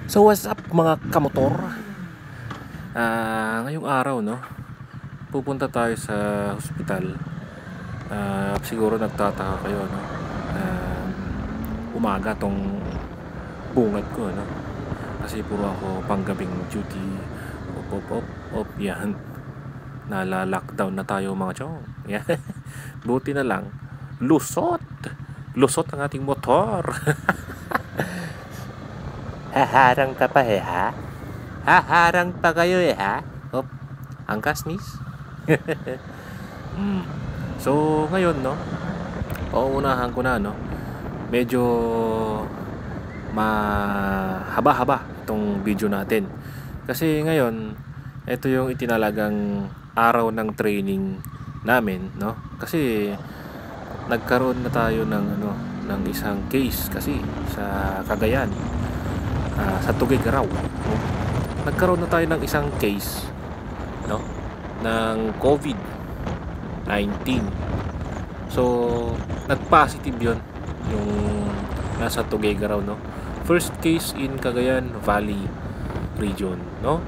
So what's up mga kamotor? Ngayong araw no, pupunta tayo sa hospital. Siguro nagtataka kayo no. Umaga tong bungad ko no. Kasi puro ako panggabing duty. Op yan. Nala-lockdown na tayo mga chong. Yan. Buti na lang lusot ang ating motor. Haharang ka pa ha? Haharang pa kayo ha? Hop, angkas miss? So ngayon no, pauunahan ko na no, medyo mahaba-haba itong video natin. Kasi ngayon, ito yung itinalagang araw ng training namin no. Kasi nagkaroon na tayo ng isang case kasi sa Cagayan. Sa Tuguegarao nagkaroon na tayo ng isang case no ng COVID-19. So nag-positive yon yung nasa Tuguegarao no. First case in Cagayan Valley region no.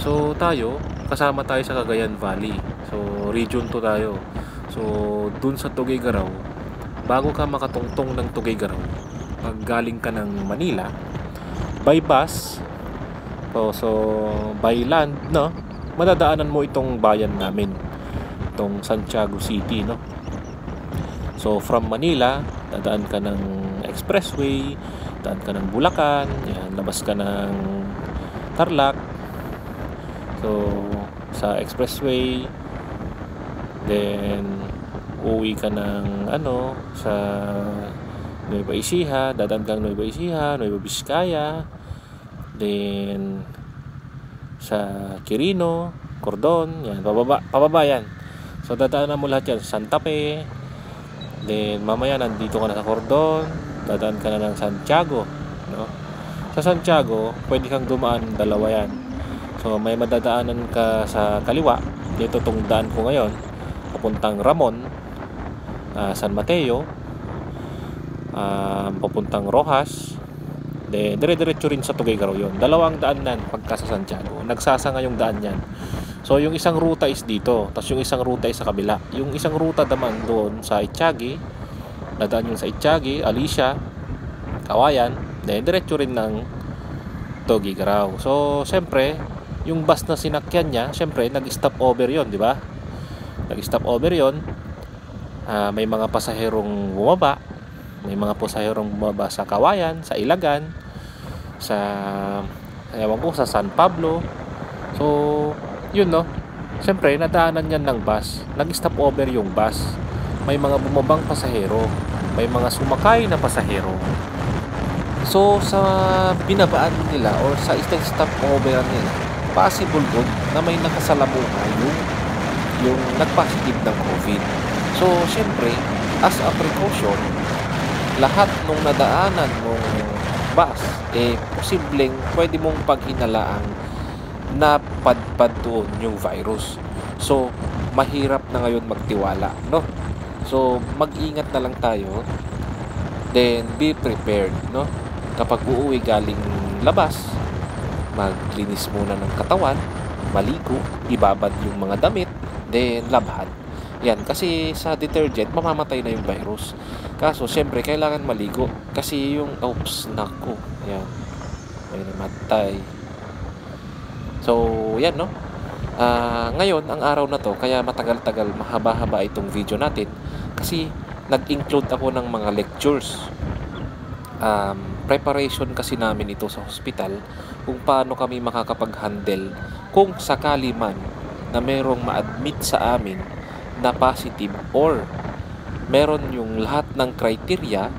So tayo kasama tayo sa Cagayan Valley. So region 2 tayo. So dun sa Tuguegarao, bago ka makatungtong ng Tuguegarao, pag galing ka ng Manila by bus, so by land no, madadaanan mo itong bayan namin, itong Santiago City no. So from Manila, dadaan ka ng expressway, dadaan ka ng Bulacan, yan, labas ka ng Tarlac. So sa expressway, then uwi ka ng sa Nueva Ecija, dadaan kang Nueva Ecija, Nueva Vizcaya, then sa Quirino, Cordon, yan, pababa yan. So dadaanan mo lahat yan sa Santa Fe, then mamaya nandito ka na sa Cordon, dadaan ka na ng Santiago, no? Sa Santiago, pwede kang dumaan, dalawa yan. So may madadaanan ka sa kaliwa, dito tong daan ko ngayon, papuntang Ramon, San Mateo, papuntang Rojas, then dire-diretso rin sa Tuguegarao yon. Dalawang daan nan pagka sa Santiago, nagsasanga yung daan yan. So yung isang ruta is dito, tapos yung isang ruta is sa kabila. Yung isang ruta naman doon sa Itiyagi, nadaan yung sa Itiyagi, Alicia, Kawayan, then diretso rin ng Tuguegarao. So syempre yung bus na sinakyan niya, syempre nag-stop over yon, di ba? Nag-stop over yon. May mga pasaherong bumaba, may mga pasaherong bumaba sa Kawayan, sa Ilagan, sa sa San Pablo. So yun no, siyempre nadaanan yan ng bus, nag-stop over yung bus, may mga bumabang pasahero, may mga sumakay na pasahero. So sa binabaan nila or sa stop over nila, possible good na may nakasalamuha yung nag-positive ng COVID. So siyempre as a precaution, lahat nung nadaanan mong bus, posibleng pwede mong paghinalaang napadpad doon yung virus. So mahirap na ngayon magtiwala no. So mag-ingat na lang tayo, then be prepared no. Kapag uuwi galing labas, maglinis muna ng katawan, maligo, ibabad yung mga damit, then labhan. Yan, kasi sa detergent mamamatay na yung virus. Kaso syempre kailangan maligo kasi yung nako, yan, may namatay. So yan no. Ngayon ang araw na to, kaya matagal-tagal, mahaba-haba itong video natin kasi nag-include ako ng mga lectures. Preparation kasi namin ito sa hospital kung paano kami makakapag-handle kung sakali man na merong ma-admit sa amin na positive or meron yung lahat ng criteria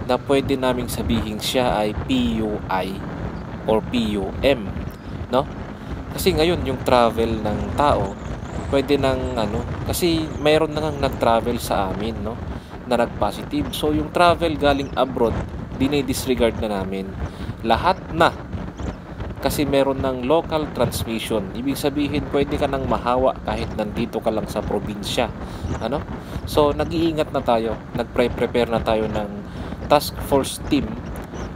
na pwede naming sabihin siya ay PUI or PUM no. Kasi ngayon yung travel ng tao pwede nang kasi mayroon na ngang nag-travel sa amin no na nag-positive. So yung travel galing abroad, dinidisregard na namin lahat na kasi meron ng local transmission. Ibig sabihin pwede ka nang mahawa kahit nandito ka lang sa probinsya. So nag-iingat na tayo, nagpre-prepare na tayo ng task force team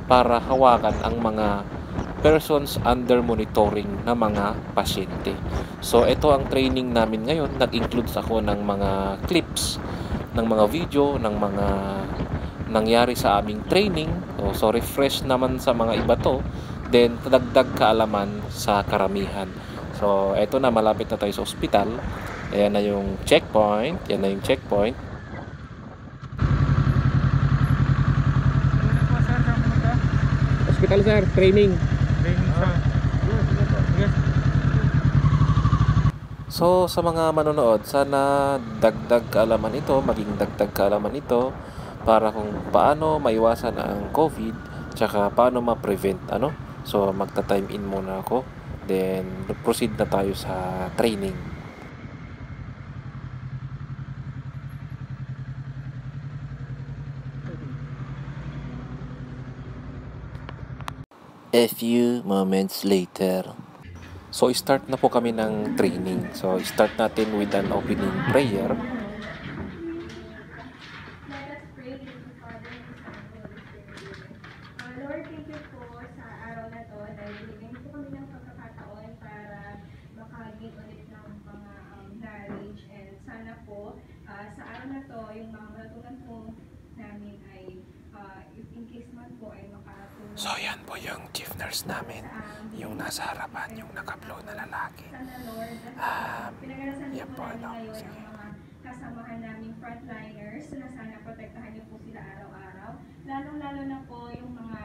para hawakan ang mga persons under monitoring na mga pasyente. So ito ang training namin ngayon. Nag-include ako ng mga clips, ng mga video, ng mga nangyari sa aming training. So refresh naman sa mga iba to. Then dagdag kaalaman sa karamihan. So ito na, malapit na tayo sa ospital. Ayan na yung checkpoint. Yan na yung checkpoint. Hospital sir, training. So sa mga manonood, sana dagdag kaalaman ito, maging dagdag kaalaman ito para kung paano maiwasan ang COVID, tsaka paano ma-prevent, ano? So magta-time in muna ako, then proceed na tayo sa training. A few moments later. So start na po kami ng training. So start natin with an opening prayer. Lord, thank you po sa araw na to dahil binigyan po kami ng pagkakataon para makagin ulit ng mga knowledge, and sana po sa araw na to yung mga matutunan po namin ay if in case man po ay makatulong. So yan po yung chief nurse namin, yung nasa harapan, yung naka-blue na lalaki. Sana Lord, pinaganasan Yan po po, namin ano, ngayon sige. ang mga kasamahan naming frontliners na sana protektahan niyo po sila araw-araw. Lalong-lalo na po yung mga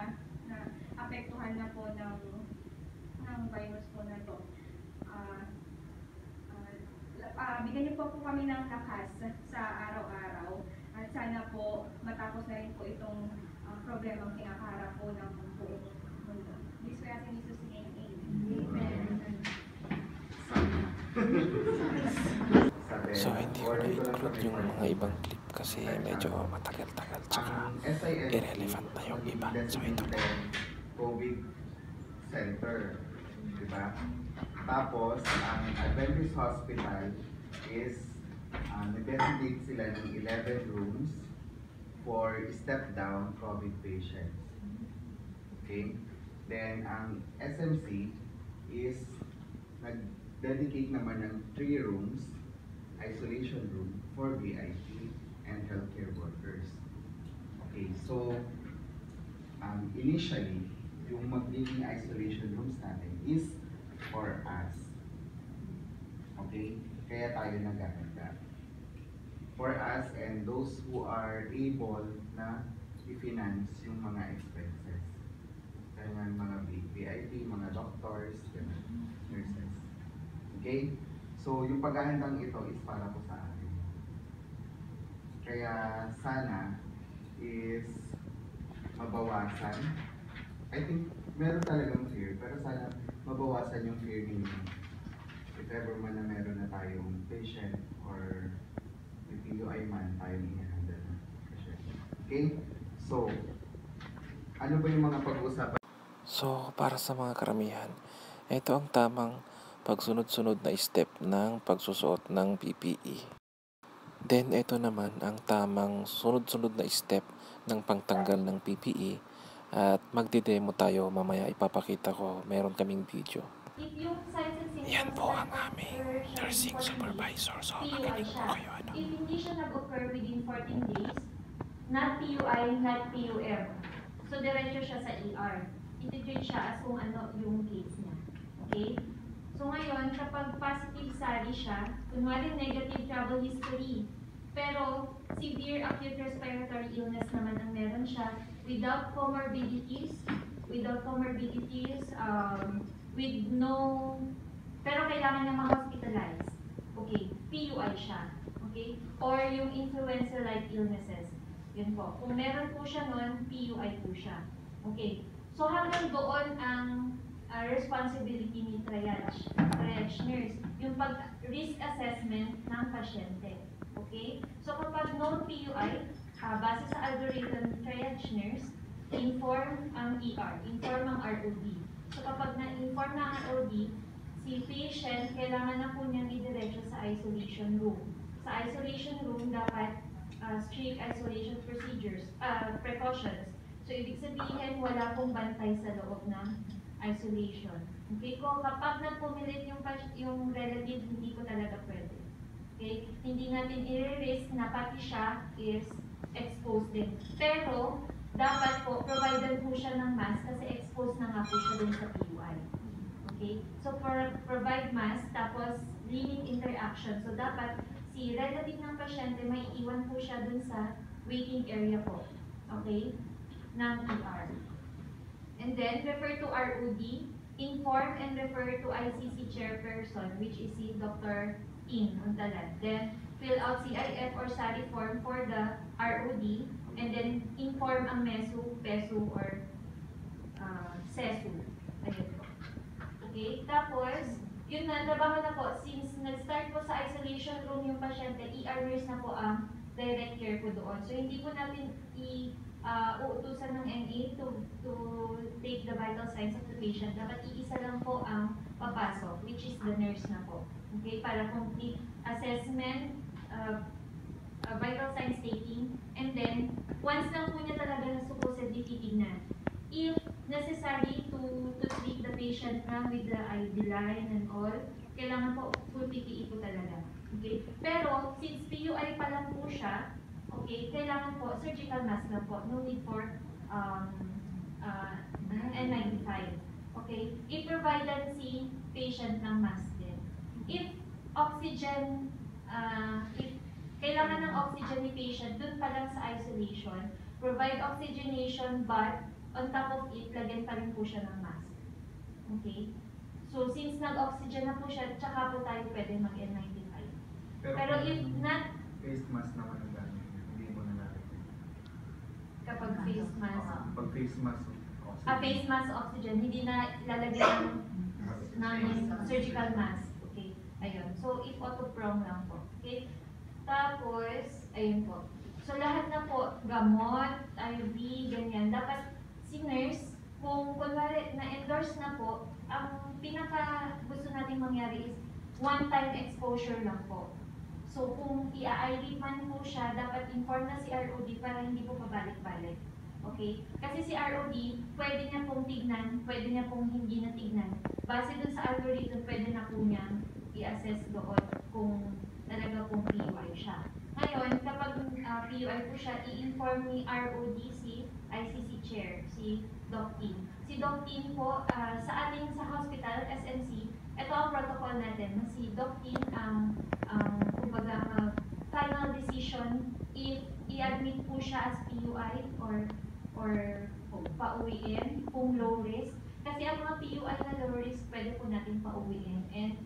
na apektuhan na po ng virus po na to. Bigyan niyo po kami ng lakas sa araw-araw at sana po matapos na rin po itong problemang kinakaharap po ng buong mundo. This way, in Jesus' name, amen. So hindi ko na-include yung mga ibang clip kasi medyo matagal-tagal, tsaka irrelevant na yung iba. So ito po. COVID Center, di ba? Tapos, ang Adventist Hospital is nag-designate sila ng 11 rooms for step-down COVID patients. Okay? Then, ang SMC is nag-dedicate naman ng 3 rooms, isolation room for VIP and healthcare workers. Okay, so initially, yung magiging isolation rooms natin is for us. Okay? Kaya tayo nag-aganda. For us and those who are able na i-finance yung mga expenses. Kaya mga VIP, mga doctors, nurses. Okay? So, yung paghahandang ito is para po sa atin. Kaya sana is mabawasan. I think meron talagang fear, pero sana mabawasan yung fear ninyo. If ever man na meron na tayong patient or if PUI man tayong i-handle na patient. Okay? So, ano ba yung mga pag-uusapan? So para sa mga karamihan, ito ang tamang pagsunod-sunod na step ng pagsusuot ng PPE. Then ito naman ang tamang sunod-sunod na step ng pangtanggal ng PPE, at magdidemo tayo mamaya, ipapakita ko, meron kaming video. If yung signs and symptoms Yan po ang like aming fever, nursing shortness, supervisor. So PUI magaling po siya. kayo, ano? If hindi siya nag-occur within 14 days, not PUI, not PUM. So diretso siya sa ER. Iti-treat siya as kung ano yung case niya. Okay? So ngayon, kapag positive SARI siya, kunwari negative travel history, pero severe acute respiratory illness naman ang meron siya, without comorbidities, with no, pero kailangan niya ma-hospitalize. Okay, PUI siya. Okay? Or yung influenza-like illnesses. Yun po. Kung meron po siya nun, PUI po siya. Okay. So hanggang doon ang responsibility ni triage nurse, yung pag-risk assessment ng pasyente. Okay? So kapag known PUI, base sa algorithm ni triage nurse, inform ang ER, inform ang ROD. So kapag na-inform na ang ROD, si patient, kailangan na po niyang idiretso sa isolation room. Sa isolation room, dapat strict isolation procedures, precautions. So ibig sabihin, wala pong bantay sa loob ng isolation. Okay, kung kapag nagpumilit yung relative, hindi ko talaga pwede. Okay, hindi natin i-risk na pati siya is exposed din. Pero, dapat po, provided po siya ng mask kasi exposed na nga po siya dun sa PUI. Okay, so provide mask, tapos limit interaction. So, dapat si relative ng pasyente may iwan po siya dun sa waiting area po. Okay, ng ER. And then, refer to ROD, inform and refer to ICC chairperson, which is si Dr. In Untalan. Then, fill out CIF or SARI form for the ROD, and then inform ang MESU, PESU, or SESU. Ayun po. Okay, tapos, yun na, trabaho na po. Since nag-start po sa isolation room yung pasyente, ER nurse na po ang direct care po doon. So, hindi po natin uutusan ng NA to take the vital signs of the patient. Dapat iisa lang po ang papasok, which is the nurse na po. Okay, para complete assessment, vital signs taking, and then, once lang po niya talaga na supposedly titignan. If necessary to treat the patient na with the IV line and all, kailangan po full PPE po talaga. Okay? Pero, since PUI pa lang po siya, okay, kailangan po, surgical mask lang po. No need for N95. Okay? I-providean si patient ng mask din. If oxygen, if kailangan ng oxygen ni patient, dun pa lang sa isolation, provide oxygenation, but on top of it, lagyan pa rin po siya ng mask. Okay? So, since nag-oxygen na po siya, tsaka po tayo pwede mag-N95. Pero if not, face mask naman ang gamit, hindi mo na lalagyan. kapag face mask, Pag face mask, face mask oxygen, hindi na lalagyan ng surgical mask. Okay, ayun. So, if auto-prong lang po. Okay, tapos, ayun po. So, lahat na po, gamot, IV, ganyan. Dapat si nurse, kung kunwari na-endorse na po, ang pinaka gusto nating mangyari is one-time exposure lang po. So, kung i-IV man po siya, dapat inform na si ROD para hindi po pabalik-balik. Okay? Kasi si ROD, pwede niya pong tignan, pwede niya pong hindi na tignan. Base dun sa algorithm, pwede na po niyang i-assess doon kung talaga pong PUI siya. Ngayon, kapag PUI po siya, i-inform ni ROD si ICC chair, si Doc Tin. Si Doc Tin po, sa ating sa hospital, SMC, ito ang protocol natin, na si Doc Tin ang kumbaga, final decision if i-admit po siya as PUI or pauwiin kung low risk. Kasi ang mga PUI na low risk, pwede po natin pauwiin. And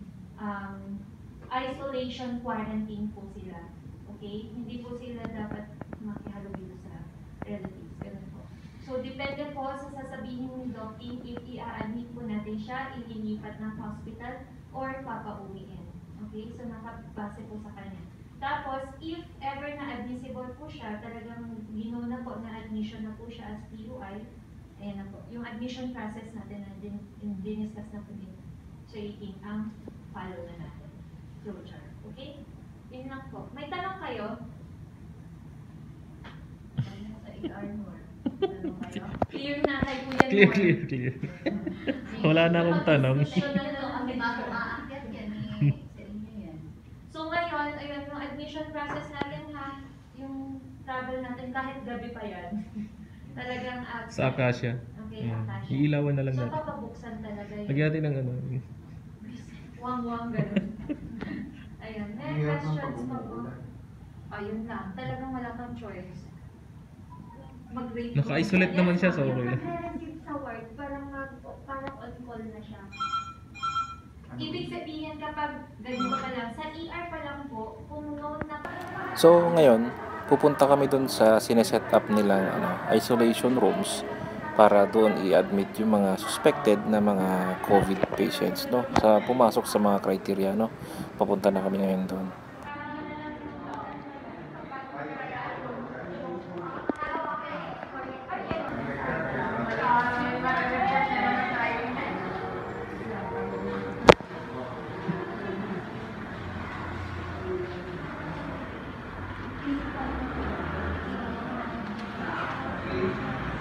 isolation quarantine po sila. Okay? Hindi po sila dapat makihalubilo sa relatives. Ganun po. So, depende po sa sasabihin ni Doc Tin if i-admit po natin siya, ililipat ng hospital, or papauwiin. Okay? So, nakabase po sa kanya. Tapos, if ever na admissible po siya, talagang ginuna po na admission na po siya as PUI, ayan na po. Yung admission process natin na diniscuss na po din. So, ang follow na natin. Closure. Okay? Yun lang po. May tanong kayo? Sa ER more. Tanong kayo? Clear na kay Kuya Clear, Noor. clear, clear. Wala na akong tanong. So ngayon, ayun, yung admission process natin ha, yung travel natin kahit gabi pa yan. Talagang Sa Acacia. Okay, Ayan. Acacia. Iilawan na lang So natin. papabuksan talaga yun. Lagyan natin ng ano. Wang-wang ganun. Ayun, may Hirap ng questions pa po. pag-umuulan. Ayun lang, talagang wala kang choice. Mag-rate. Naka-isolate naman siya, so okay lang. Nag-receive sa ward, parang on-call na siya. Ano? Ibig sabihin kapag ganito pa lang, sa ER pa lang po, kung known na... So ngayon, pupunta kami dun sa sineset up nilang isolation rooms para doon i-admit yung mga suspected na mga COVID patients, no? Sa pumasok sa mga criteria, no? Papunta na kami ngayon doon.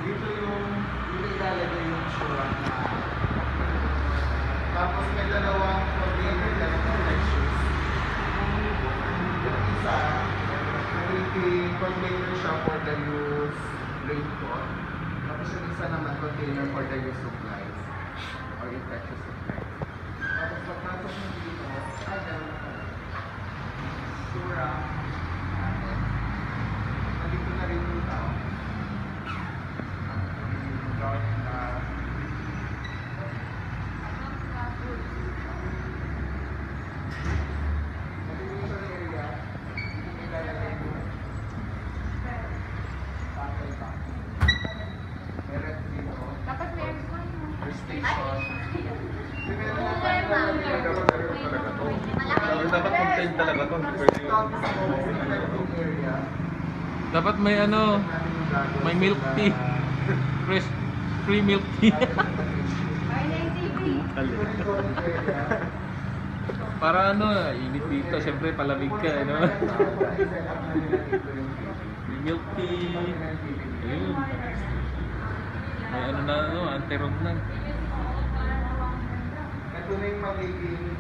Dito ilalagay yung insurance na container siya for the use raincoat. Tapos yung isa naman container for the use supplies or infectious supplies. Tapos pagpasok mo dito, meron na pala. Sura. Nandito na rin yung tao. Dark na Dapat meron po. Dapat contained talaga to. Dapat may ano, may milk tea. Fresh, free milk tea. Para ano, init dito. Siyempre, palamig ka, ano? Free milk tea. Ayun. May ano na, ano, anti-rom na. Ito na yung magiging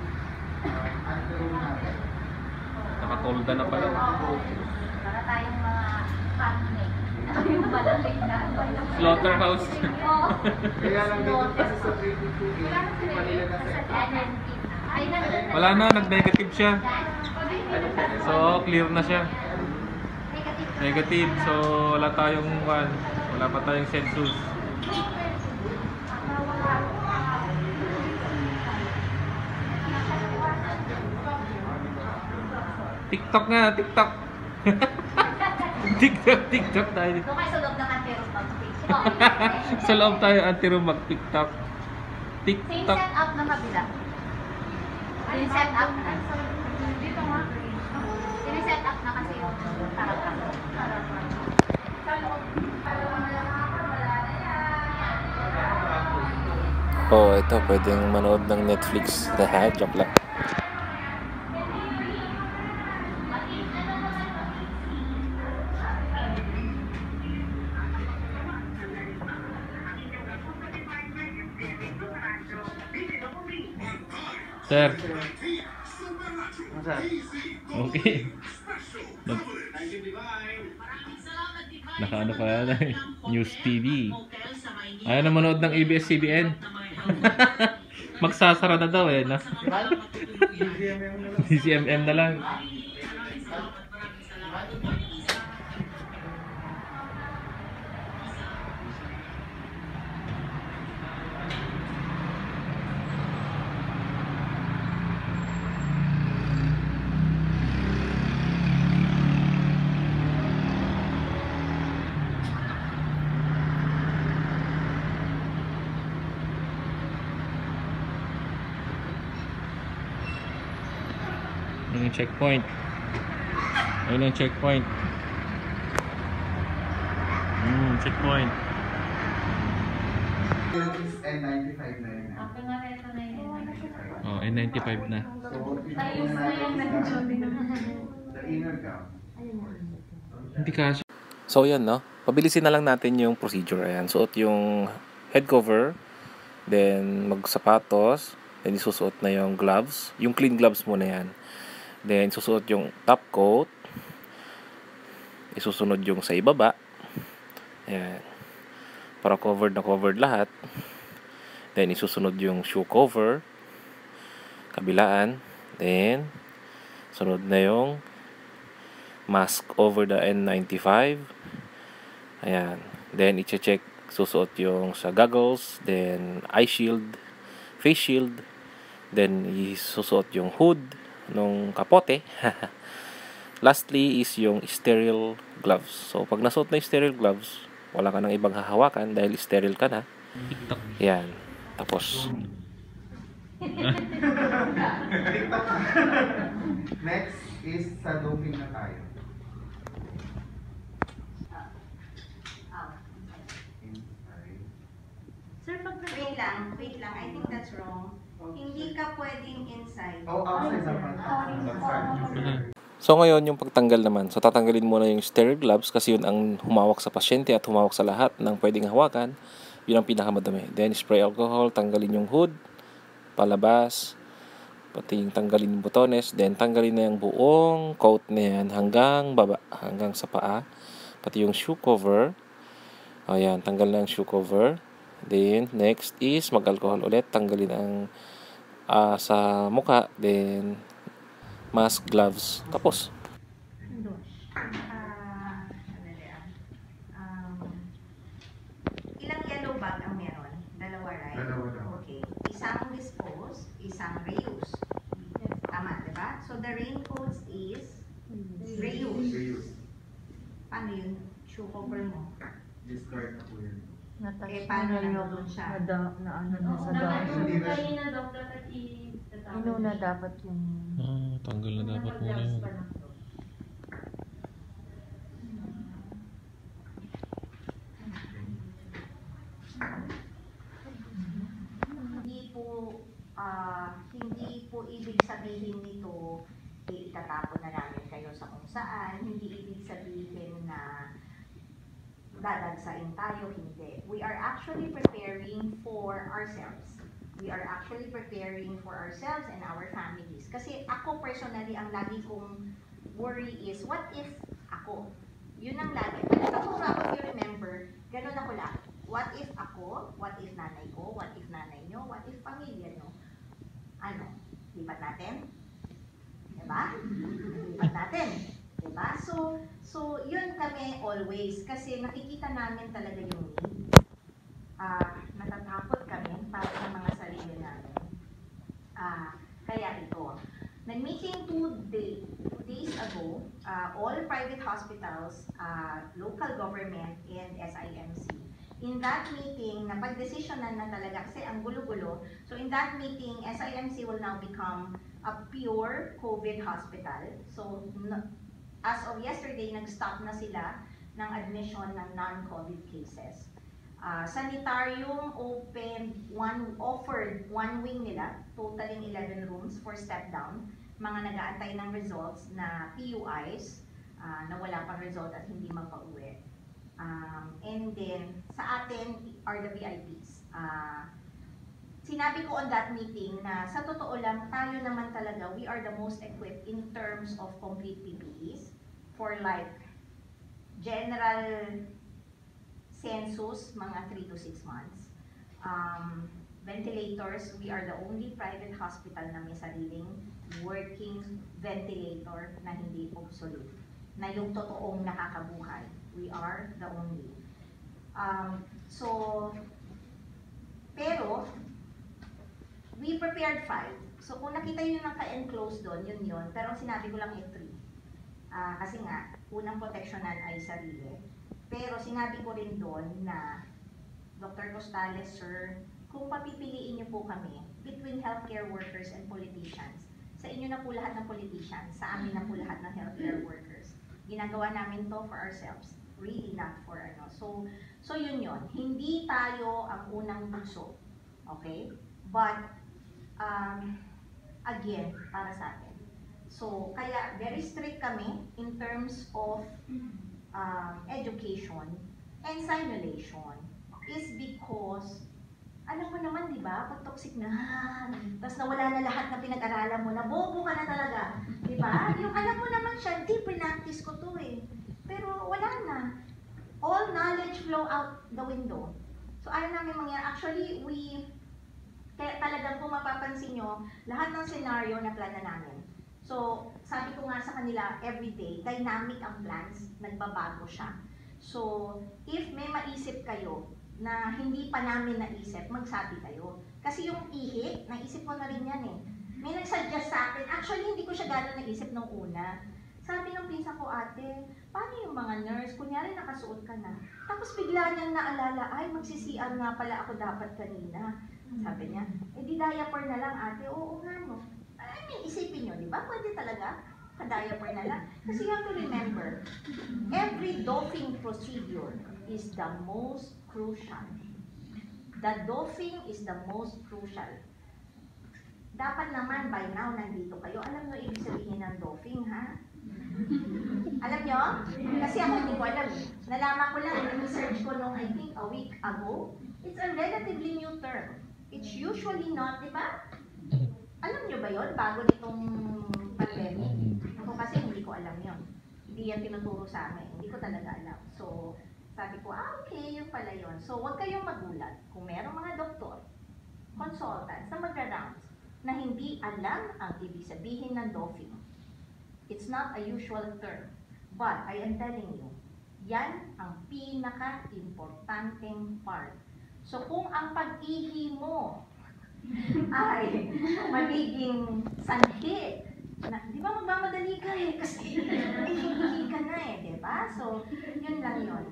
anti-room natin. Nakatolda na pala. Para tayong mga farming. Yung malamig na. Slaughterhouse. Oo. Kaya lang dito kasi sa 322A, kanila na sa Wala na, nag-negative siya. So, clear na siya. Negative. So, wala tayong wala pa tayong census. TikTok nga, TikTok. TikTok tayo. Doon kayo sa loob ng Anteros Sa loob tayo anti-room mag-TikTok. Same TikTok. setup ng kabila. Same setup na. Dito nga. Same setup na kasi yung tarap-tarap. Sa loob. Oh, ito pwedeng manood ng Netflix. Joke lang. Sir. Okay. Nakaano pa yan? News TV. Ayaw na manood ng ABS-CBN. Magsasara na daw eh. No? DCMM na lang. Ayun yung checkpoint. Ayun yung checkpoint. Checkpoint. is N95 na yun. Ako nga ito na yun. Oh, N95 na. So, Ayos na yan. the inner gown. Hindi kasi. So yan, no? Pabilisin na lang natin yung procedure. Ayan, suot yung head cover, then magsapatos, then isusuot na yung gloves, yung clean gloves muna yan. Then susuot yung top coat, isusunod yung sa ibaba. Ayan. Para covered na covered lahat. Then isusunod yung shoe cover, kabilaan. Then sunod na yung mask over the N95. Ayan. Then i-check, susuot yung sa goggles, then eye shield, face shield, then isusuot yung hood nung kapote. Lastly is yung sterile gloves. So pag nasuot na yung sterile gloves, wala ka nang ibang hahawakan dahil sterile ka na. TikTok. Yan. Tapos Next is sa doping na tayo. Inside. Sir, wait lang. I think that's wrong. Hindi ka pwedeng inside. Oh, outside dapat. So ngayon yung pagtanggal naman. So tatanggalin muna yung sterile gloves kasi yun ang humawak sa pasyente at humawak sa lahat ng pwedeng hawakan. Yun ang pinakamadami. Then spray alcohol, tanggalin yung hood, palabas, Pati yung tanggalin yung botones, then tanggalin na yung buong coat na yan hanggang baba, hanggang sa paa. Pati yung shoe cover. Ayan, tanggal na ang shoe cover. Then, next is mag-alcohol ulit. Tanggalin ang sa mukha. Then, mask, gloves. Tapos. Ilang yellow bag ang meron? Dalawa, right? Dalawa. Okay. Isang dispose, isang reuse. Tama, di ba? So the raincoats is reuse. Reuse. Paano yun? Shoe cover mo? Discard ako yun. Eh, paano nandun siya? Na ano na sa Dapat dahil. Hindi yung na- kanina doktor at itatawag. Ano na dapat yung... Tanggal na dapat muna Naka-gloves yun. pa lang to. Hindi po ibig sabihin nito itatapon na namin kayo sa kung saan, hindi ibig sabihin na dadagsain tayo, hindi. We are actually preparing for ourselves. We are actually preparing for ourselves and our families. Kasi ako personally, ang lagi kong worry is, what if ako? Yun ang lagi. Nagtaturo ako, if you remember, ganun ako lagi. What if ako? What if nanay ko? What if nanay nyo? What if pamilya nyo? Ano? Lipat natin? Diba? Lipat natin. Diba? So yun kami always. Kasi nakikita namin talaga yung need. Natatakot kami para sa mga sarili namin. Kaya ito. Nag-meeting 2 days ago, all private hospitals, local government, and SIMC. In that meeting, napag-desisyonan na talaga kasi ang gulo-gulo. So in that meeting, SIMC will now become a pure COVID hospital. So as of yesterday, nag-stop na sila ng admission ng non-COVID cases. Sanitarium offered one wing nila, totaling 11 rooms for step down. Mga nag-aantay ng results na PUIs, na wala pang result at hindi magpa-uwi. And then, sa atin are the VIPs. Sinabi ko on that meeting na sa totoo lang, tayo naman talaga, we are the most equipped in terms of complete PPEs for like general census, mga 3 to 6 months. Ventilators, we are the only private hospital na may sariling working ventilator na hindi obsolete, na yung totoong nakakabuhay. We are the only. Pero, we prepared 5. So, kung nakita yun naka-enclose doon, yun. Pero sinabi ko lang 3. Kasi nga, unang proteksyonan ay sarili. Pero sinabi ko rin doon na, Dr. Costales, sir, kung papipiliin niyo po kami between healthcare workers and politicians, sa inyo na po lahat ng politicians, sa amin na po lahat ng healthcare workers. Ginagawa namin to for ourselves, really not for ano. So yun. Hindi tayo ang unang bugso, okay? But, again, para sa atin. So, kaya very strict kami in terms of education and simulation is because alam mo naman, di ba, pag toxic na, tapos nawala na lahat na pinag-aralan mo, nabobo ka na talaga, di ba? Yung alam mo naman siya, di practice ko to eh. Pero wala na. All knowledge flow out the window. So ayaw namin mangyari. Actually, kaya talagang kung mapapansin nyo, lahat ng scenario na plana namin. So, sabi ko nga sa kanila, everyday, dynamic ang plans, nagbabago siya. So, if may maisip kayo, na hindi pa namin naisip, magsabi kayo. Kasi yung ihi, naisip ko na rin yan eh. May nagsuggest sa akin, actually hindi ko siya gano'n naisip nung una. Sabi ng pinsa ko, ate, paano yung mga nurse? Kunyari nakasuot ka na. Tapos bigla niyang naalala, ay magsi-CR nga pala ako dapat kanina. Sabi niya, di diaper na lang ate. Oo nga no. I mean, isipin niyo, di ba? Pwede talaga. Ka-diaper na lang. Kasi you have to remember, every doffing procedure is the most crucial. The doffing is the most crucial. Dapat naman by now nandito kayo. Alam nyo ibig sabihin ng doffing, ha? Alam nyo? Kasi ako hindi ko alam. Nalaman ko lang, research ko nung I think a week ago. It's a relatively new term. It's usually not, di ba? Alam nyo ba yon bago nitong pandemic? Ako kasi hindi ko alam yon. Hindi yan tinuturo sa amin. Hindi ko talaga alam. So, sabi ko, okay, yun pala yun. So, huwag kayong magulat kung merong mga doktor, consultants na magra-rounds na hindi alam ang ibig sabihin ng doping. It's not a usual term. But, I am telling you, yan ang pinaka-importanteng part. So, kung ang pag-ihi mo ay magiging sanhi, di ba magmamadali ka eh, kasi ihihi ka na eh, di ba? So, yun lang yun.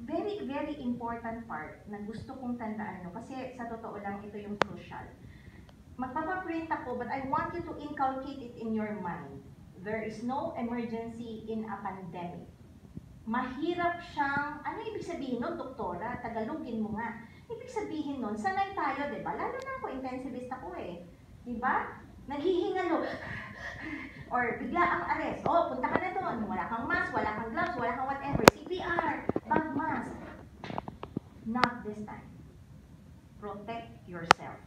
Very, very important part na gusto kong tandaan nyo, kasi sa totoo lang ito yung crucial. Magpapaprint ako, but I want you to inculcate it in your mind. There is no emergency in a pandemic. Mahirap siyang, ano ibig sabihin nun, doktora? Tagalogin mo nga. Ibig sabihin nun, sanay tayo, di ba? Lalo na ako, intensivist ako eh. Di ba? Naghihingalo. Or bigla ang arrest. Oh, punta ka na doon. Wala kang mask, wala kang gloves, wala kang whatever. CPR, bag mask. Not this time. Protect yourself.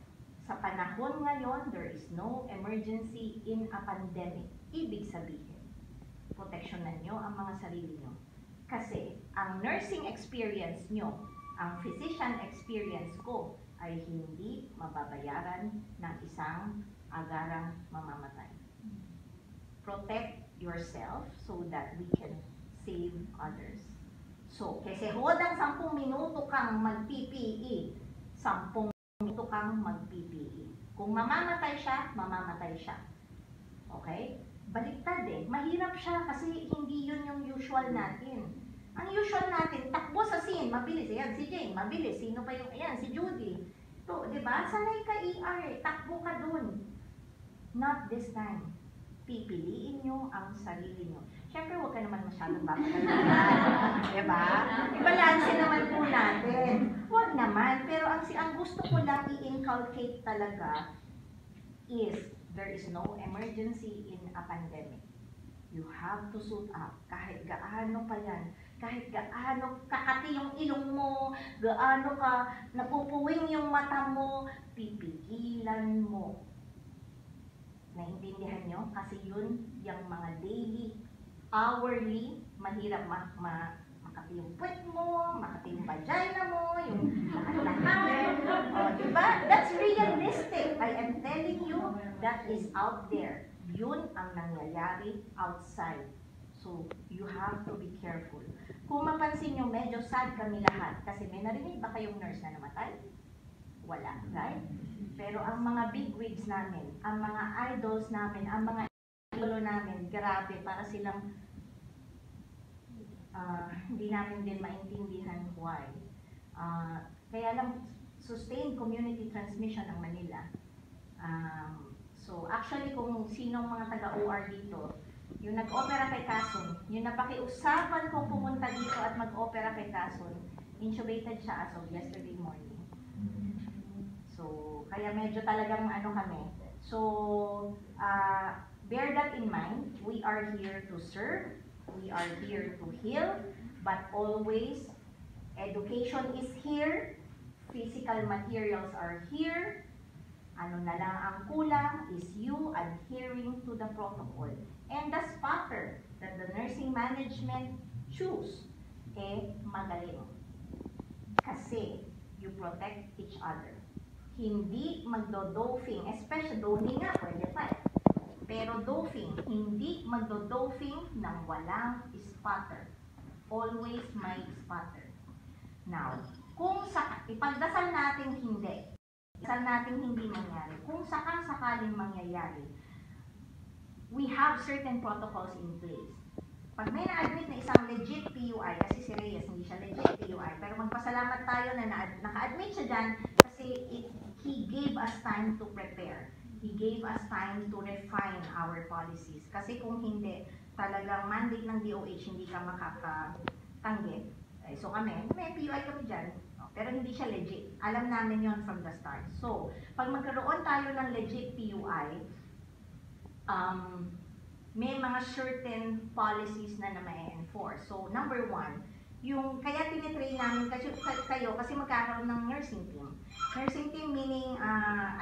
Sa panahon ngayon, there is no emergency in a pandemic. Ibig sabihin, proteksyonan nyo ang mga sarili nyo. Kasi ang nursing experience nyo, ang physician experience ko, ay hindi mababayaran ng isang agarang mamamatay. Protect yourself so that we can save others. So, kasi hodang 10 minuto kang mag-PPE, 10 minuto kang mag-PPE. Kung mamamatay siya, mamamatay siya. Okay? Baliktad eh. Mahirap siya kasi hindi yun yung usual natin. Ang usual natin, takbo sa scene, mabilis. Ayan, si Jane, mabilis. Sino pa yung, ayan, si Judy. To, di ba? Sanay ka ER eh. Takbo ka dun. Not this time. Pipiliin nyo ang sarili nyo. Siyempre, huwag ka naman masyadong bakalalan. Diba? Ibalanse naman po natin. Huwag naman. Pero ang gusto ko lang i-inculcate talaga is there is no emergency in a pandemic. You have to suit up. Kahit gaano pa yan. Kahit gaano kakati yung ilong mo, gaano ka napupuwing yung mata mo, pipigilan mo. Naintindihan nyo? Kasi yun, yung mga daily, hourly, mahirap makati yung puwet mo, makati yung vagina mo, yung lahat-lahat. O, diba? That's realistic. I am telling you, that is out there. Yun ang nangyayari outside. So, you have to be careful. Kung mapansin nyo, medyo sad kami lahat. Kasi may narinig ba kayong nurse na namatay? Wala, right? Pero ang mga bigwigs namin, ang mga idols namin, ang mga idolo namin, grabe, para silang hindi namin din maintindihan why. Kaya lang, sustained community transmission ang Manila. So, actually, kung sinong mga taga-OR dito, yung nag-opera kay Quezon, yung napakiusapan kong pumunta dito at mag-opera kay Quezon, intubated siya as of yesterday morning. So, kaya medyo talagang ano kami. So, bear that in mind. We are here to serve. We are here to heal. But always, education is here. Physical materials are here. Ano na lang ang kulang is you adhering to the protocol. And the spotter that the nursing management choose, magaling. Kasi you protect each other. Hindi magdo-doping, especially doping nga, pwede pa eh. Pero doping, hindi magdo-doping ng walang spotter. Always may spotter. Now, kung ipagdasal natin hindi, mangyari. Kung sakaling mangyayari, we have certain protocols in place. Pag may na-admit na isang legit PUI, kasi si Reyes hindi siya legit PUI, pero magpasalamat tayo na naka-admit siya dyan kasi he gave us time to prepare. He gave us time to refine our policies. Kasi kung hindi, talagang mandate ng DOH, hindi ka makakatanggit. So kami, may PUI kami dyan, pero hindi siya legit. Alam namin yon from the start. So, pag magkaroon tayo ng legit PUI, may mga certain policies na may-enforce. So, number one, kaya tinitrain namin kayo kasi magkakaroon ng nursing team. Nursing team meaning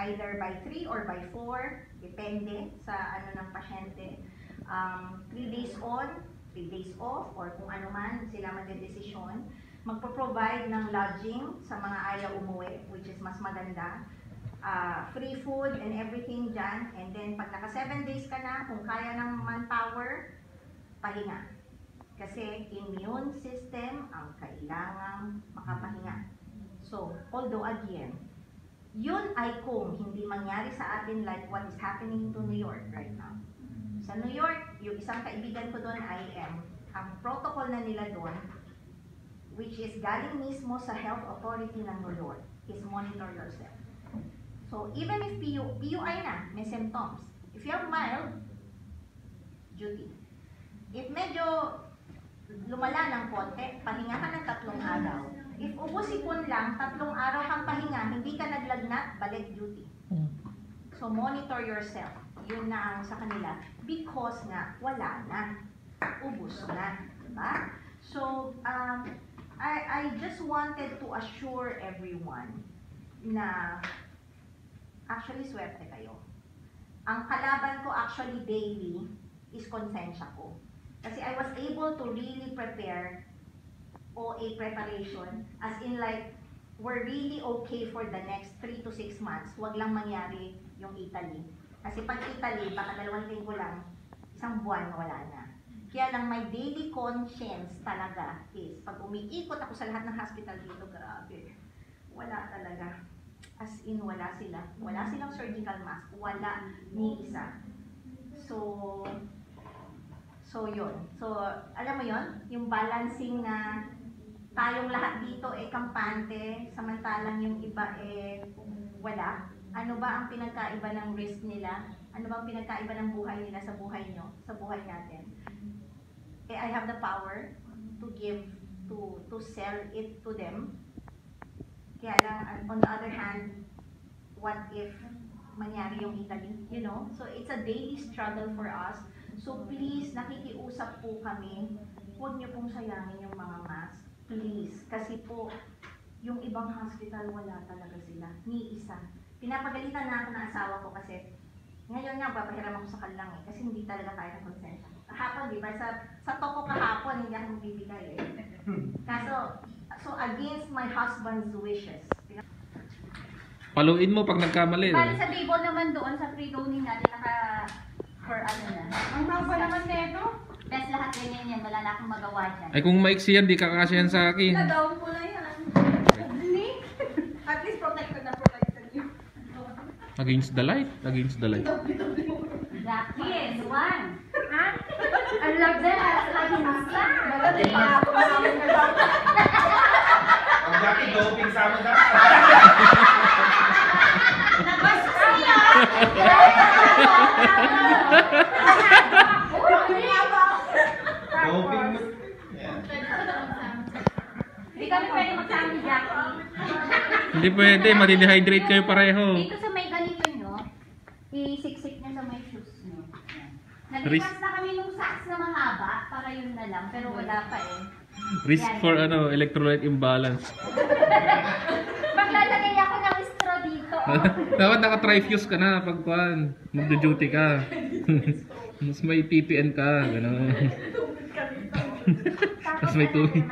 either by 3 or by 4, depende sa ano ng pasyente. 3 days on, 3 days off, or kung ano man sila magdedesisyon. Magpo-provide ng lodging sa mga ayaw umuwi, which is mas maganda. Free food and everything dyan. And then pag naka 7 days ka na, kung kaya ng manpower, pahinga. Kasi immune system ang kailangang makapahinga. So, although again, yun ay kung hindi mangyari sa atin like what is happening to New York right now. Sa New York, yung isang kaibigan ko doon ay ang protocol na nila doon, which is galing mismo sa health authority ng New York, is monitor yourself. So, even if PUI na, may symptoms. If you're mild, duty. If medyo lumala ng konti, pahinga ka ng 3 araw. If ubusipon lang, 3 araw kang pahinga, hindi ka naglagnat, balik duty. So, monitor yourself. Yun na ang sa kanila. Because nga, wala na. Ubus na. Diba? So, I just wanted to assure everyone na actually, swerte kayo. Ang kalaban ko actually daily is konsensya ko. Kasi I was able to really prepare OA preparation as in like, we're really okay for the next 3 to 6 months. Huwag lang mangyari yung Italy. Kasi pag Italy, baka 2 linggo lang, 1 buwan wala na. Kaya lang my daily conscience talaga is, pag umiikot ako sa lahat ng hospital dito, grabe, wala talaga. As in, wala sila. Wala silang surgical mask. Wala ni isa. So yun. So, alam mo yun? Yung balancing na tayong lahat dito kampante, samantalang yung iba wala. Ano ba ang pinagkaiba ng risk nila? Ano ba ang pinagkaiba ng buhay nila sa buhay nyo? Sa buhay natin? I have the power to give, to sell it to them. Kaya lang, on the other hand, what if mangyari yung Italy? You know? So, it's a daily struggle for us. So please, nakikiusap po kami, huwag niyo pong sayangin yung mga mask. Please. Kasi po, yung ibang hospital, wala talaga sila. Ni isa. Pinapagalitan na ako ng asawa ko kasi ngayon nga, papahiram ako sa kanilang kasi hindi talaga kaya ng konsensya. Kahapon, di ba? Sa toko kahapon, hindi ako magbibigay So against my husband's wishes. Paluin mo pag nagkamali. Bali sa table naman doon sa free loaning natin for ano na. Ang haba naman nito. Best lahat ganyan yan, wala na akong magawa dyan. Ay kung maiksi yan, di kakasya yan sa akin. Na-down ko na yan. At least protected you. Against the light. Against the light. Jackie is one. Ha? I love that. Lagi nasa. Maganda pa ako. Ang Jackie, doping sa amin na. Doping mo. Hindi kami pwede magsama ni Jackie. Hindi pwede, madidehydrate kayo pareho. Dito sa may ganito nyo, isiksik nyo sa may shoes nyo. Risk. Nag-request na kami nung socks na mahaba, para yun na lang, pero wala pa Risk for electrolyte imbalance. Maglalagay ako ng straw dito. Dapat naka-trifuse ka na pag magdo-duty ka. Mas may PPN ka, gano'n. Mas may tubig.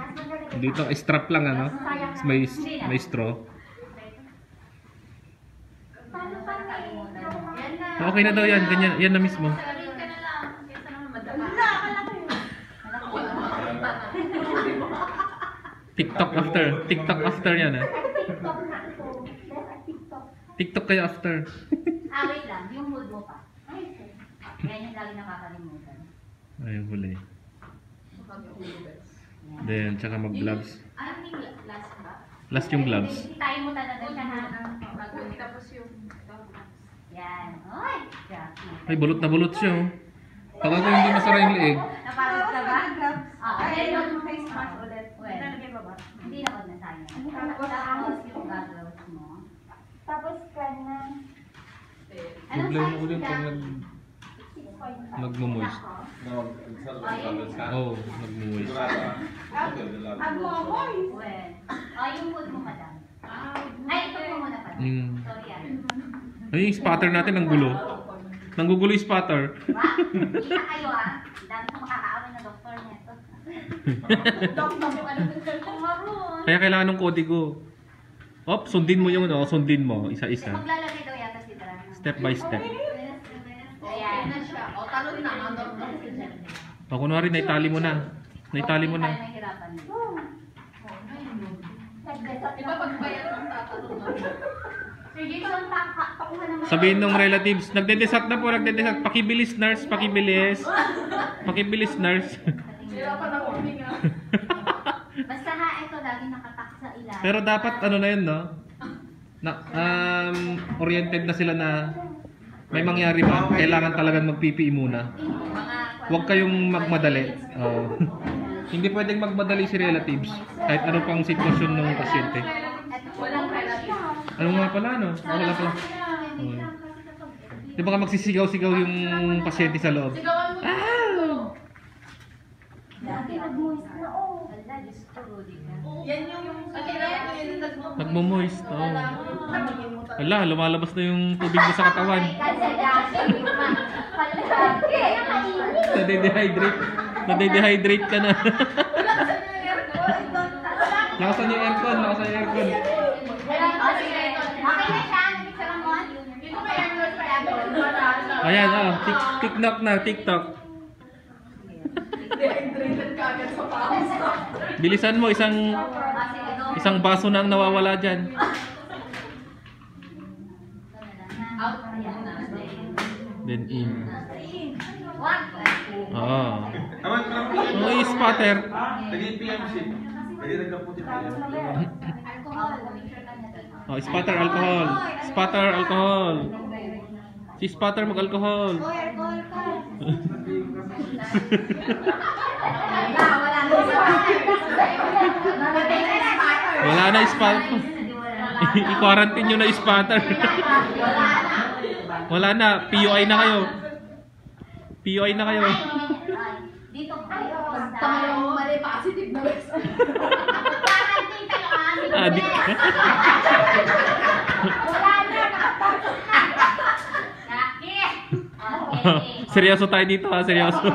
Dito, strap lang Mas may straw. Okay na daw yan, ganyan, yan na mismo. TikTok after yan TikTok kayo after. Wait lang, yung mood mo pa. Yan yung lagi nakakalimutan. Ay, huli. Then, tsaka mag-gloves. Ano yung last ba? Last yung gloves. Tayo mo talaga siya Tapos yung Yan. Ay, Jackie. Ay, bulot na bulot siya. Pag ako hindi masara yung leeg. Napagod ka ba? Ay, Ayun. yung face mask ulit. Well, Nalagay ba ba? Hindi na wag na tayo. Tapos yung goggles mo. Tapos ka na. Anong Problema size ulit pag Jackie? nagmumoist. Ako. Oo, nagmumoist. Well, yung food mo, madam. Ay, ito po muna pala. Sorry Ay, yung spatter natin ang gulo. Nanggugulo yung spatter. Kita kayo dami kong makakaawin na doktor nito. Kaya kailangan ng kodigo. Sundin mo yung sundin mo isa-isa. Maglalagay daw yata si Dra. Step by step. Ayan. Kunwari naitali mo na. Naitali mo na. Mahirapan. Sabihin ng relatives, nagde-desat na po, nagde-desat. Pakibilis nurse, pakibilis. Pakibilis nurse. Basta ito lagi nakatak sa ilalim. Pero dapat na yun, no? Oriented na sila na may mangyari pa. Kailangan talagang mag-PPE muna. Huwag kayong magmadali. Hindi pwedeng magmadali si relatives. Kahit ano pang sitwasyon ng pasyente. Ano nga pala, no? Wala pala. Di ba ka magsisigaw-sigaw yung pasyente sa loob? Dati nag-moist na Wala, Diyos ko, Rudy ka. Nagmo-moist. Wala, lumalabas na yung tubig mo sa katawan. Nade-dehydrate ka na. Lakasan yung aircon, lakasan yung aircon. Okay na siya, nag-picture mo. Ayan, TikTok na, TikTok. Bilisan mo, isang baso na ang nawawala dyan. Then in. Oo. Yung spatter. Spatter alcohol. Spatter alcohol. Si spatter mag-alcohol. Wala na spatter. I-quarantine nyo na spatter. Wala na, PUI na kayo. PUI na kayo. Dito kayo. Tama mali positive na bes. Quarantine kayo amin. Adik ka. Wala na, nakapasok na. Nakit. Okay. Seryoso tayo dito ha, seryoso.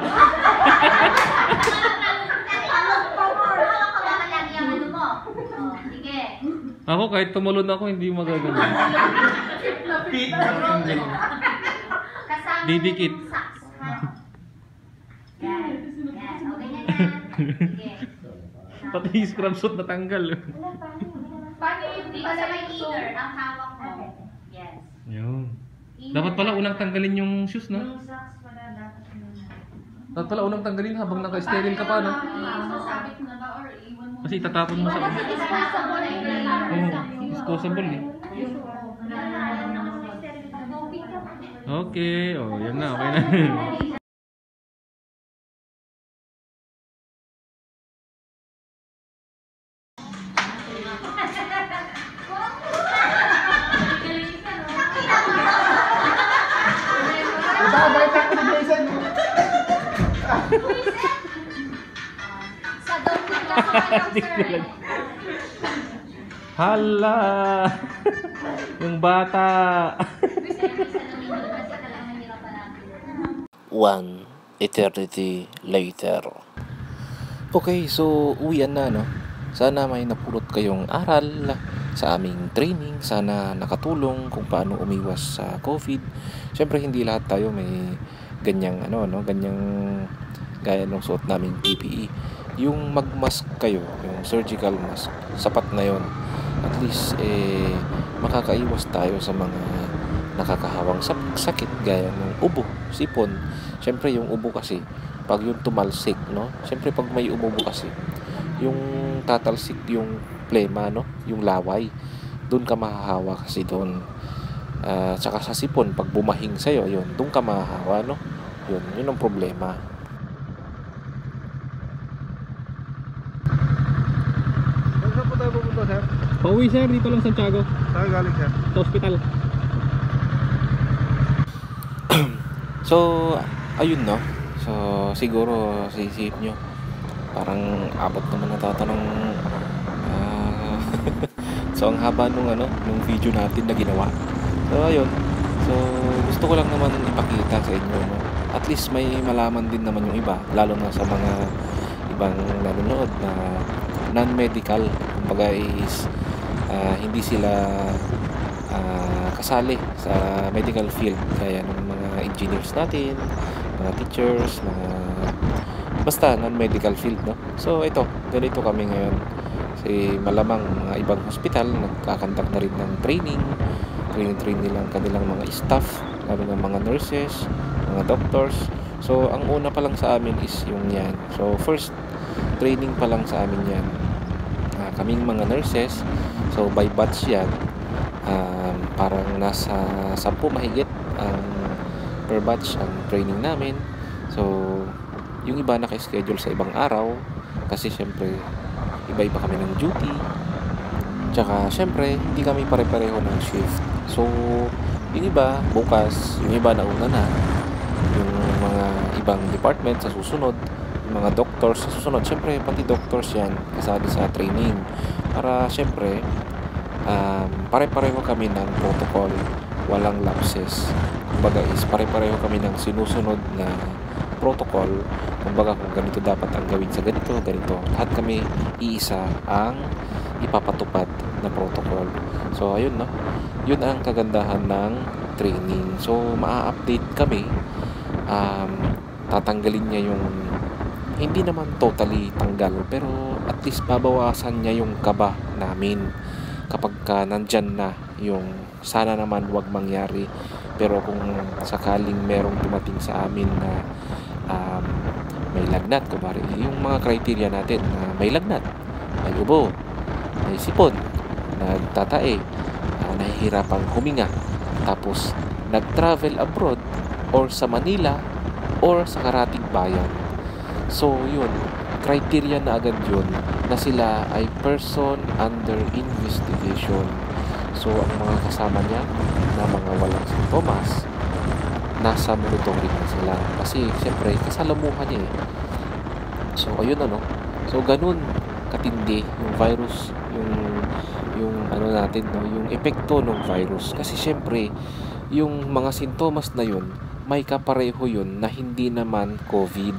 Ako kahit tumulon ako hindi magagawa. Didikit. Pati yung scrub suit natanggal. Dito sa may inner, ang hawak mo. Yes. Yun. Dapat pala unang tanggalin yung shoes, no? Dapat pala unang tanggalin habang naka-sterile ka pa, no? Kasi itatapon mo sa... Disposable eh. Okay, yan na, okay na. Hala! Yung bata! 1 eternity later. Okay, so uwian na, no? Sana may napulot kayong aral sa aming training. Sana nakatulong kung paano umiwas sa COVID. Siyempre hindi lahat tayo may ganyang ganyang gaya ng suot naming PPE. Yung mag-mask kayo, yung surgical mask, sapat na yon. At least makakaiwas tayo sa mga nakakahawang sakit gaya ng ubo, sipon. Siyempre yung ubo kasi pag yung tumalsik, no? Siyempre pag may umubo kasi yung tatalsik yung plema, no? Yung laway, doon ka mahahawa kasi doon. Tsaka sa sipon pag bumahing sa'yo, yun, doon ka mahahawa, no? Yun ang problema. Saan po tayo pupunta, sir? Pauwi sir, dito lang Santiago. Saan galing, sir? Sa hospital. So, ayun, no? So, siguro sisip nyo Parang abot naman na tata ng ah, so ang haba nung video natin na ginawa. So ayun. So gusto ko lang naman ipakita sa inyo, no? At least may malaman din naman yung iba, lalo na sa mga ibang nanonood na non-medical, kumbaga is hindi sila kasali sa medical field, kaya ng mga engineers natin, mga teachers, mga basta non-medical field, no? So ito, ganito kami ngayon. Kasi malamang mga ibang hospital nagkakandak na rin ng training nila ang kanilang mga staff, lalo ng mga nurses, mga doctors. So ang una pa lang sa amin is yung yan. So first training pa lang sa amin yan. Kaming mga nurses, so by batch yan, parang nasa 10 mahigit per batch ang training namin. So yung iba naka-schedule sa ibang araw kasi syempre iba-iba kami ng duty, tsaka syempre hindi kami pare-pareho ng shift. So yung iba bukas, yung iba nauna na, yung mga ibang department sa susunod, yung mga doctors sa susunod. Syempre pati doctors yan kasali sa training para syempre pare-pareho kami ng protocol, walang lapses. Kumbaga is pare-pareho kami ng sinusunod na protocol. Kumbaga kung ganito dapat ang gawin sa ganito, lahat kami iisa ang ipapatupad na protocol. So ayun, no, yun ang kagandahan ng training. So maa-update kami, tatanggalin niya yung, hindi naman totally tanggal, pero at least babawasan niya yung kaba namin kapag nandyan na yung sana naman wag mangyari. Pero kung sakaling merong dumating sa amin na may lagnat, kumari yung mga criteria natin na may lagnat, may ubo, may sipon, nagtatae, nahihirapang huminga, tapos nag-travel abroad or sa Manila or sa karating bayan. So yun, criteria na agad yun na sila ay person under investigation. So ang mga kasama niya na mga walang sintomas, nasa monitoring na sila kasi siyempre kasalamuhan niya eh. So ayun, so ganun katindi yung virus, yung ano natin, no, yung epekto ng virus. Kasi siyempre yung mga sintomas na yun may kapareho yun na hindi naman COVID,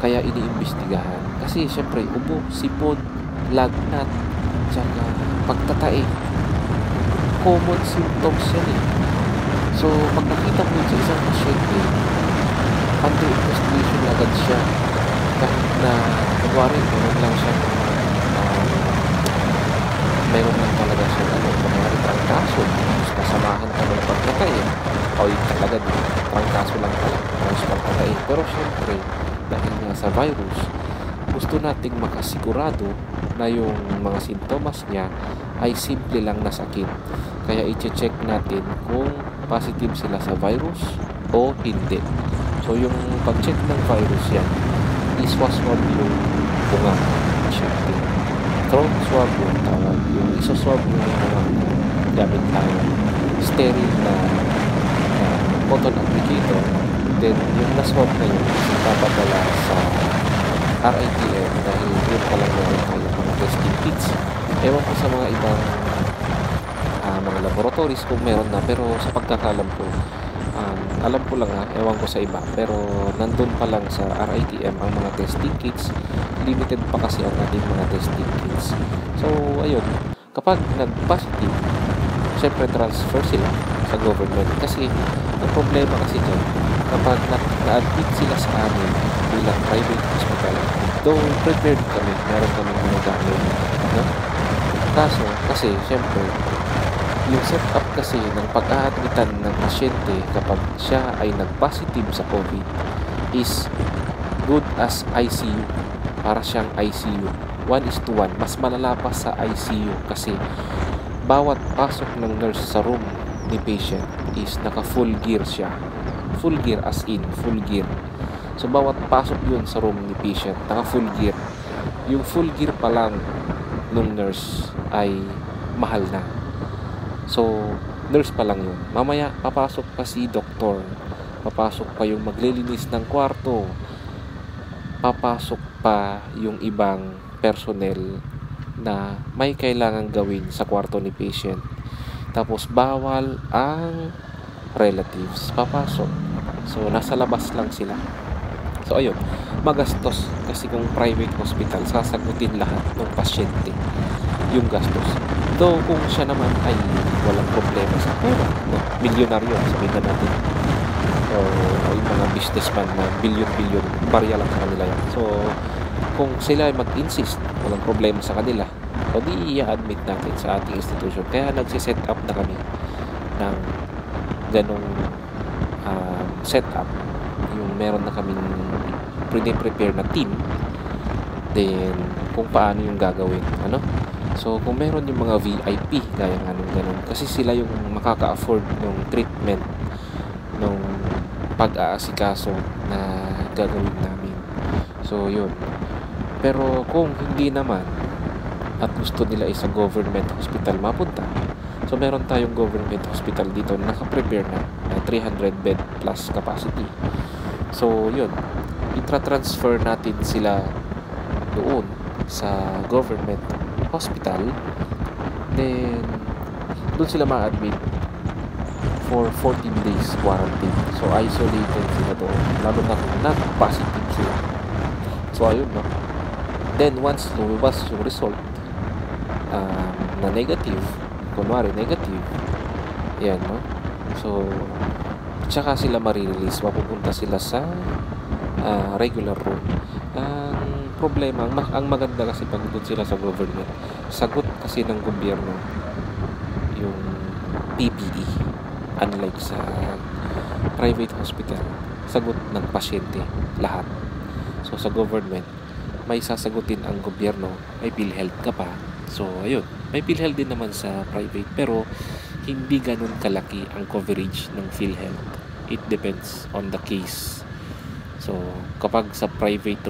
kaya iniimbestigahan. Kasi siyempre ubo, sipon, lagnat, tsaka pagtatae, common symptoms yan eh. So pag nakita mo sa isang pasyente, under investigation agad siya, kahit na kunwari meron lang talaga siya kunwari trangkaso, tapos kasamahan ka ng pagtatae, o yung talaga din trangkaso lang talaga tapos pagtatae. Pero syempre dahil nga sa virus, gusto nating makasigurado na yung mga sintomas niya ay simple lang na sakit, kaya i-check natin kung positive sila sa virus o hindi. So yung pag-check ng virus yan, iswaswab yung bunga, syempre throat swab yung tawag, yung isoswab yung mga gamit tayo sterile na cotton applicator. Then yung na-swab na yun ipapadala sa RITM dahil yun pa lang meron tayo mga testing kits. Ewan ko sa mga ibang mga laboratories kung meron na, pero sa pagkakalam ko, alam ko lang ewan ko sa iba, pero nandun pa lang sa RITM ang mga testing kits. Limited pa kasi ang ating mga testing kits. So ayun, kapag nag-positive, syempre transfer sila sa government. Kasi ang problema kasi dyan, kapag na-admit sila sa amin bilang private hospital, though prepared kami, meron kami mga gamit, no? Kaso kasi syempre yung setup kasi ng pag-aadmitan ng pasyente kapag siya ay nag-positive sa COVID is good as ICU. Para siyang ICU. 1:1. Mas malala pa sa ICU kasi bawat pasok ng nurse sa room ni patient is naka full gear siya. Full gear as in full gear. So bawat pasok yun sa room ni patient naka full gear. Yung full gear pa lang nung nurse ay mahal na. So nurse pa lang yun. Mamaya papasok pa si doktor, papasok pa yung maglilinis ng kwarto, papasok pa yung ibang personnel na may kailangan gawin sa kwarto ni patient. Tapos bawal ang relatives papasok. So nasa labas lang sila. So ayun, magastos kasi kung private hospital, sasagutin lahat ng pasyente yung gastos. Though kung siya naman ay walang problema sa pera, no? Milyonaryo, sabihin na natin. O yung mga businessman na bilyon-bilyon, barya lang sa kanila yan. So kung sila ay mag-insist, walang problema sa kanila, o di i-admit natin sa ating institution. Kaya nagsiset up na kami ng ganong setup. Yung meron na kaming prepare na team, then kung paano yung gagawin, ano. So kung meron yung mga VIP gaya nga nung ganun, kasi sila yung makaka-afford ng treatment nung pag-aasikaso na gagawin namin. So yun. Pero kung hindi naman at gusto nila sa government hospital mapunta, so meron tayong government hospital dito na naka-prepare na 300 bed plus capacity. So yun, itra-transfer natin sila doon sa government hospital, then doon sila ma-admit for 14 days quarantine. So isolated sila doon, lalo na kung nag-positive sila. So ayun, no. Then once lumabas yung result na negative, kunwari negative, yan, no. So tsaka sila marirelease, mapupunta sila sa regular room. Ang problema, ang maganda kasi pag doon sila sa government, sagot kasi ng gobyerno yung PPE, unlike sa private hospital, sagot ng pasyente lahat. So sa government, may sasagutin ang gobyerno, may PhilHealth ka pa. So ayun, may PhilHealth din naman sa private, pero hindi ganun kalaki ang coverage ng PhilHealth. It depends on the case. So kapag sa private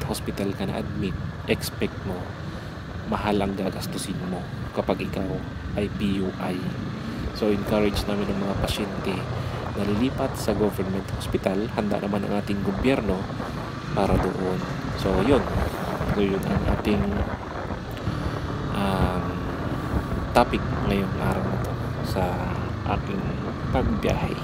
hospital ka na admit, expect mo mahal ang gagastusin mo kapag ikaw ay PUI. So encourage namin ng mga pasyente na lilipat sa government hospital. Handa naman ang ating gobyerno para doon. So yun ang ating topic ngayong araw na to sa aking pagbiyahe.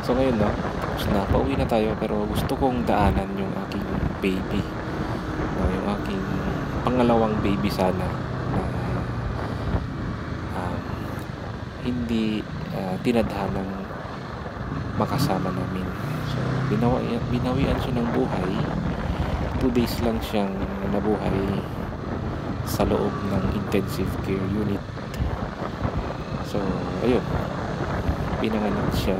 So ngayon, no, tapos na, pauwi na tayo, pero gusto kong daanan yung aking baby, no, yung aking pangalawang baby sana na hindi tinadhanang makasama namin. So binawian siya ng buhay. 2 days lang siyang nabuhay sa loob ng intensive care unit. So ayun, pinanganak siya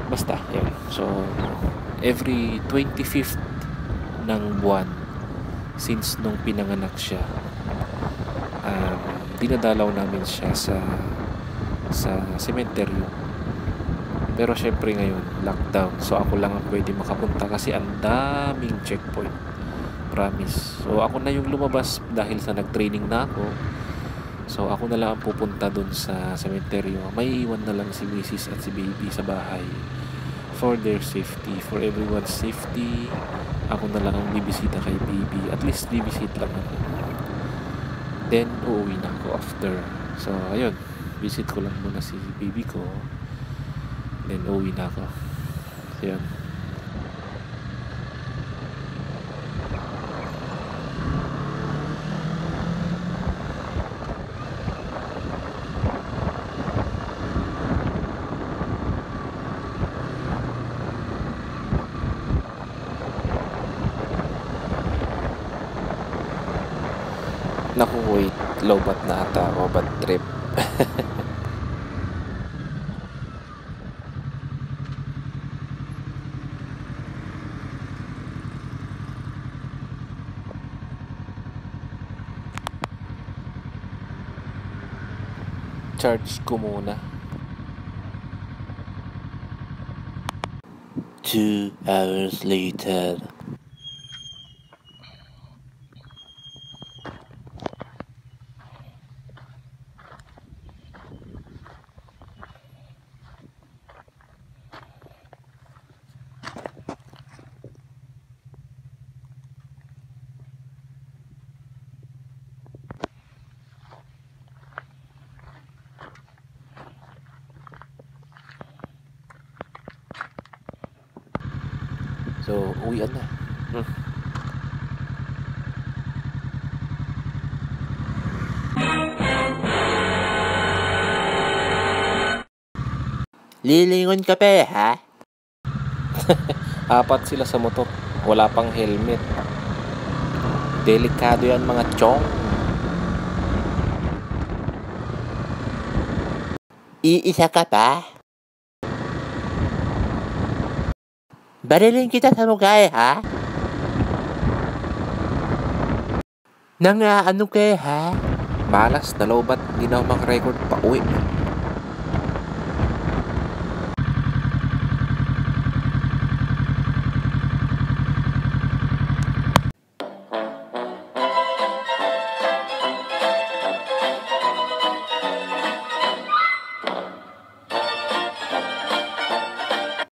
basta yan. So every 25th ng buwan since nung pinanganak siya, dinadalaw namin siya sa cemetery. Pero syempre ngayon lockdown, so ako lang ang pwede makapunta kasi ang daming checkpoint, promise. So ako na yung lumabas dahil sa nag-training na ako. So ako na lang ang pupunta dun sa cemetery. May iwan na lang si Mrs. at si baby sa bahay for their safety, for everyone's safety. Ako na lang ang bibisita kay baby. At least bibisit lang ako. Then uuwi na ako after. So ayun, visit ko lang muna si baby ko, then uuwi na ako. So yun. Naku, wait, lobat na ata ako, bad trip. Charge ko muna. 2 hours later. Uwian na. Lilingon ka pa ha? Apat sila sa motor. Wala pang helmet. Delikado yan mga chong. Iisa ka pa? Barilin kita sa mukha ha? Ano kaya ha? Malas, dalaw ba't hindi na ako mag-record pa uwi?